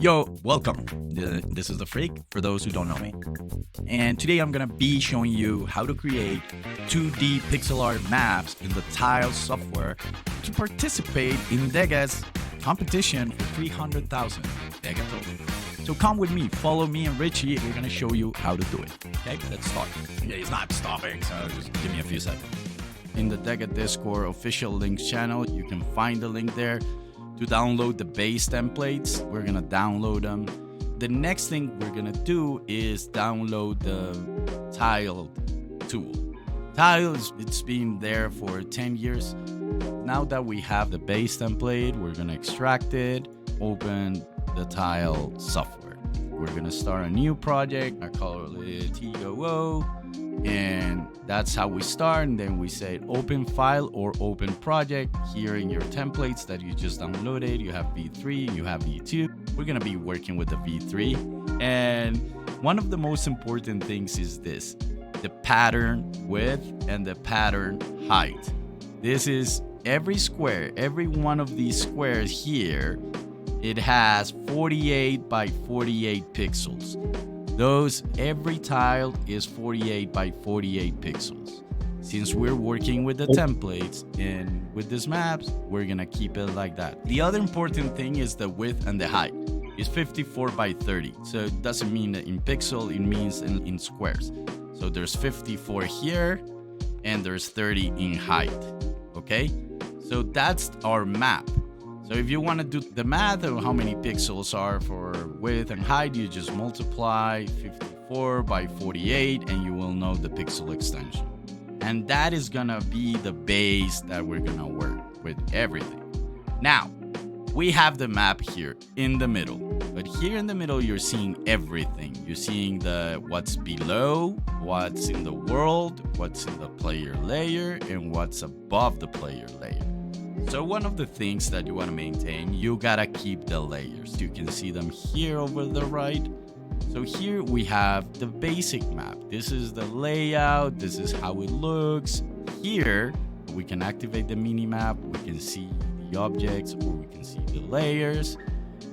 Yo, welcome. This is The Freak, for those who don't know me. And today I'm going to be showing you how to create 2D pixel art maps in the Tile software to participate in DEGA's competition for 300,000 DEGA tokens. So come with me, follow me and Richie, we're going to show you how to do it. Okay, let's start. Yeah, it's not stopping, so just give me a few seconds. In the DEGA Discord official links channel, you can find the link there to download the base templates. We're gonna download them. The next thing we're gonna do is download the Tile tool. Tile, it's been there for 10 years. Now that we have the base template, we're gonna extract it, open the Tile software. We're gonna start a new project. I call it TTOO. And that's how we start. And then we say open file or open project. Here in your templates that you just downloaded, you have V3, you have V2. We're going to be working with the V3. And one of the most important things is this: the pattern width and the pattern height. This is every square, every one of these squares here, it has 48 by 48 pixels. Every tile is 48 by 48 pixels. Since we're working with the templates and with these maps, we're gonna keep it like that. The other important thing is the width and the height. It's 54 by 30. So it doesn't mean that in pixel, it means in squares. So there's 54 here and there's 30 in height. Okay? So that's our map. So if you want to do the math of how many pixels are for width and height, you just multiply 54 by 48 and you will know the pixel extension. And that is going to be the base that we're going to work with everything. Now, we have the map here in the middle. But here in the middle, you're seeing everything. You're seeing what's below, what's in the world, what's in the player layer, and what's above the player layer. So one of the things that you want to maintain, you gotta keep the layers. You can see them here over the right. So here we have the basic map. This is the layout. This is how it looks. Here we can activate the mini map. We can see the objects, or we can see the layers.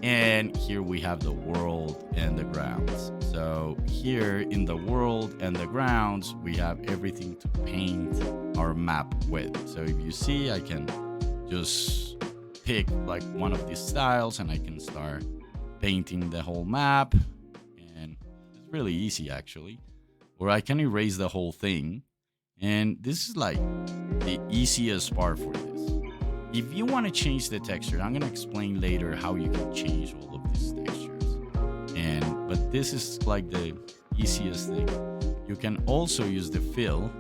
And here we have the world and the grounds. So here in the world and the grounds, we have everything to paint our map with. So if you see, I can just pick like one of these styles and I can start painting the whole map, and it's really easy actually. Or I can erase the whole thing, and this is like the easiest part for this. If you want to change the texture, I'm going to explain later how you can change all of these textures, but this is like the easiest thing. You can also use the fill.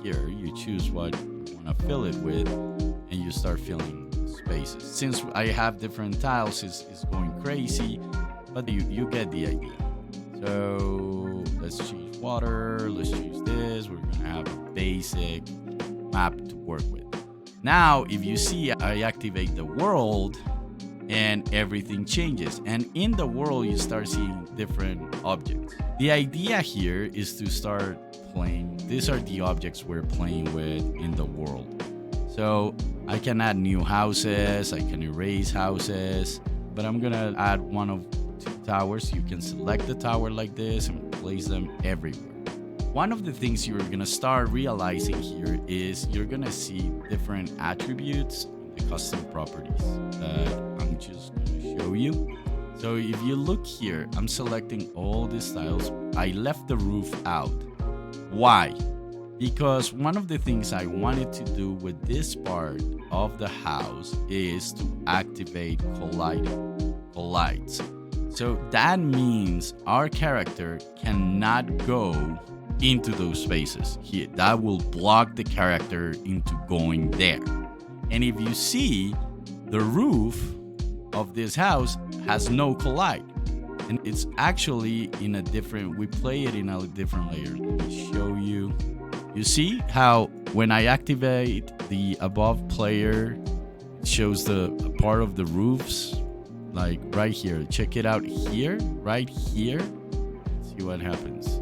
Here you choose what you want to fill it with, and you start filling spaces. Since I have different tiles, it's going crazy, but you get the idea. So let's choose water, let's choose this. We're gonna have a basic map to work with. Now, if you see, I activate the world and everything changes. And in the world, you start seeing different objects. The idea here is to start playing. These are the objects we're playing with in the world. So I can add new houses, I can erase houses, but I'm gonna add one of two towers. You can select the tower like this and place them everywhere. One of the things you're gonna start realizing here is you're gonna see different attributes in the custom properties that I'm just gonna show you. So if you look here, I'm selecting all these tiles. I left the roof out. Why? Because one of the things I wanted to do with this part of the house is to activate collides. So that means our character cannot go into those spaces here. That will block the character into going there. And if you see, the roof of this house has no collide. And it's actually in a different, we play it in a different layer. Let me show you. You see how when I activate the above player, it shows the part of the roofs, like right here. Check it out here, right here. See what happens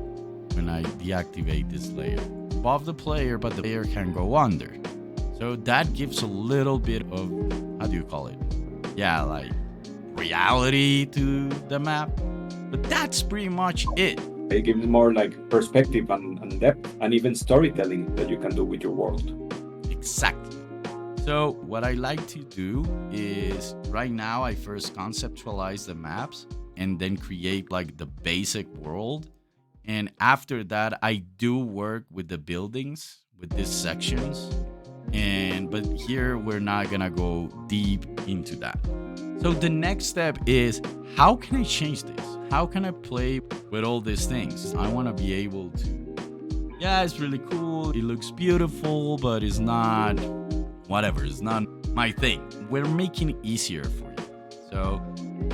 when I deactivate this layer. Above the player, but the player can go under. So that gives a little bit of, how do you call it? Yeah, like reality to the map. But that's pretty much it. It gives more like perspective and depth and even storytelling that you can do with your world. Exactly. So what I like to do is right now I first conceptualize the maps and then create like the basic world. And after that, I do work with the buildings, with these sections. But here we're not gonna go deep into that. So the next step is, how can I change this? How can I play with all these things? I want to be able to, yeah, it's really cool. It looks beautiful, but it's not, whatever. It's not my thing. We're making it easier for you. So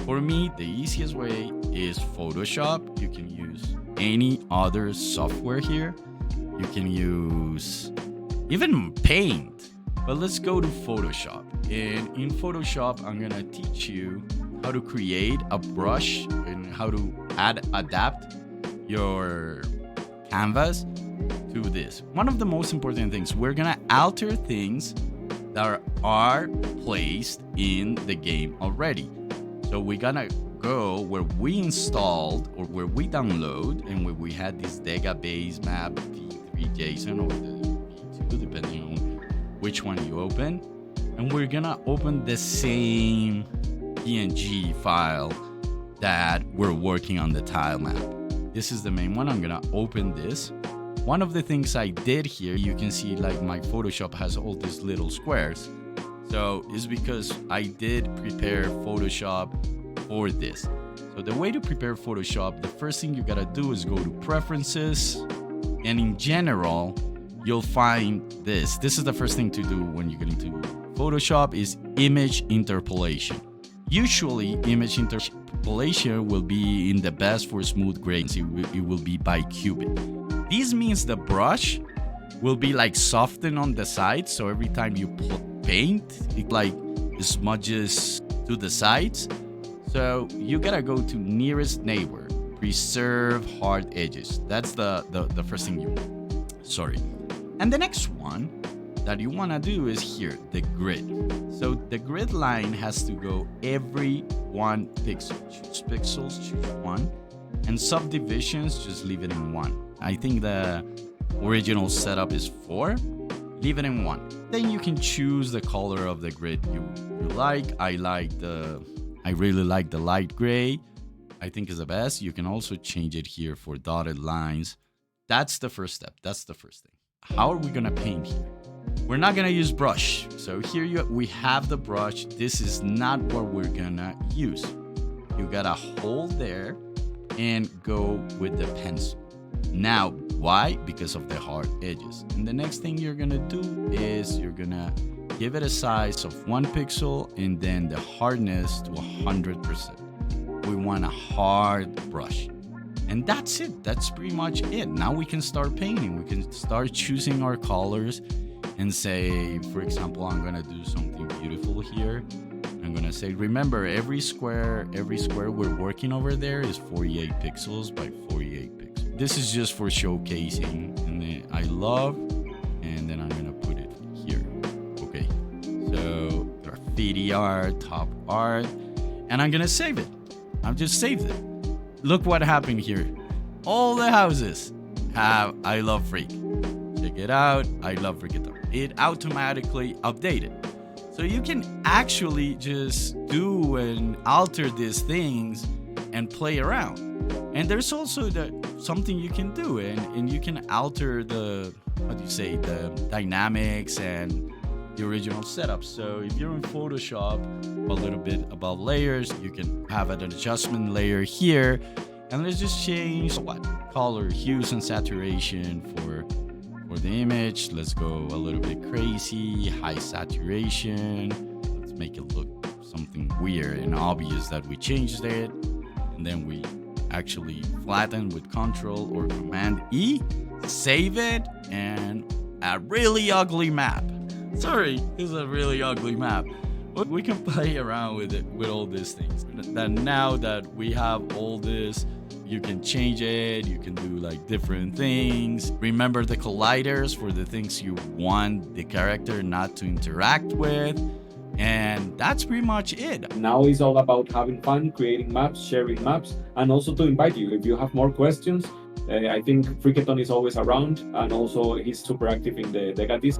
for me, the easiest way is Photoshop. You can use any other software here. You can use even Paint. But let's go to Photoshop. And in Photoshop, I'm gonna teach you how to create a brush and how to adapt your canvas to this. One of the most important things, we're gonna alter things that are placed in the game already. So we're gonna go where we installed or where we download and where we had this DEGA base map v3 JSON or the v2, depending on which one you open, and we're gonna open the same PNG file that we're working on the tile map. This is the main one. I'm gonna open this. One of the things I did here, you can see like my Photoshop has all these little squares. So it's because I did prepare Photoshop for this. So the way to prepare Photoshop, the first thing you gotta do is go to Preferences, and in general, you'll find this. This is the first thing to do when you get into Photoshop is image interpolation. Usually, image interpolation will be in the best for smooth grades. It will be bicubic. This means the brush will be like softened on the sides. So every time you put paint, it like smudges to the sides. So you gotta go to nearest neighbor, preserve hard edges. That's the first thing you want. Sorry. And the next one that you want to do is here, the grid. So the grid line has to go every 1 pixel. Choose pixels, choose 1. And subdivisions, just leave it in 1. I think the original setup is 4. Leave it in 1. Then you can choose the color of the grid you like. I really like the light gray. I think is the best. You can also change it here for dotted lines. That's the first step. That's the first thing. How are we gonna paint here? We're not gonna use brush. So here we have the brush. This is not what we're gonna use. You gotta hold there and go with the pencil. Now, why? Because of the hard edges. And the next thing you're gonna do is you're gonna give it a size of 1 pixel and then the hardness to 100%. We want a hard brush. And that's it. That's pretty much it. Now we can start painting. We can start choosing our colors and say, for example, I'm going to do something beautiful here. I'm going to say, remember, every square we're working over there is 48 pixels by 48 pixels. This is just for showcasing. And then I love, and then I'm going to put it here. Okay. So graffiti art, top art, and I'm going to save it. I've just saved it. Look what happened here. All the houses have I Love Freak. Check it out. I Love Freak. It automatically updated. So you can actually just do and alter these things and play around. And there's also something you can do and you can alter the dynamics and the original setup. So if you're in Photoshop, a little bit about layers, you can have an adjustment layer here, and let's just change color, hues, and saturation for the image. Let's go a little bit crazy, high saturation. Let's make it look something weird and obvious that we changed it, and then we actually flatten with Control or Command E, save it, and a really ugly map. Sorry, it's a really ugly map. But we can play around with it, with all these things. That now that we have all this, you can change it, you can do like different things. Remember the colliders for the things you want the character not to interact with. And that's pretty much it. Now it's all about having fun, creating maps, sharing maps, and also to invite you. If you have more questions, I think Freakathon is always around, and also he's super active in the DEGA Discord.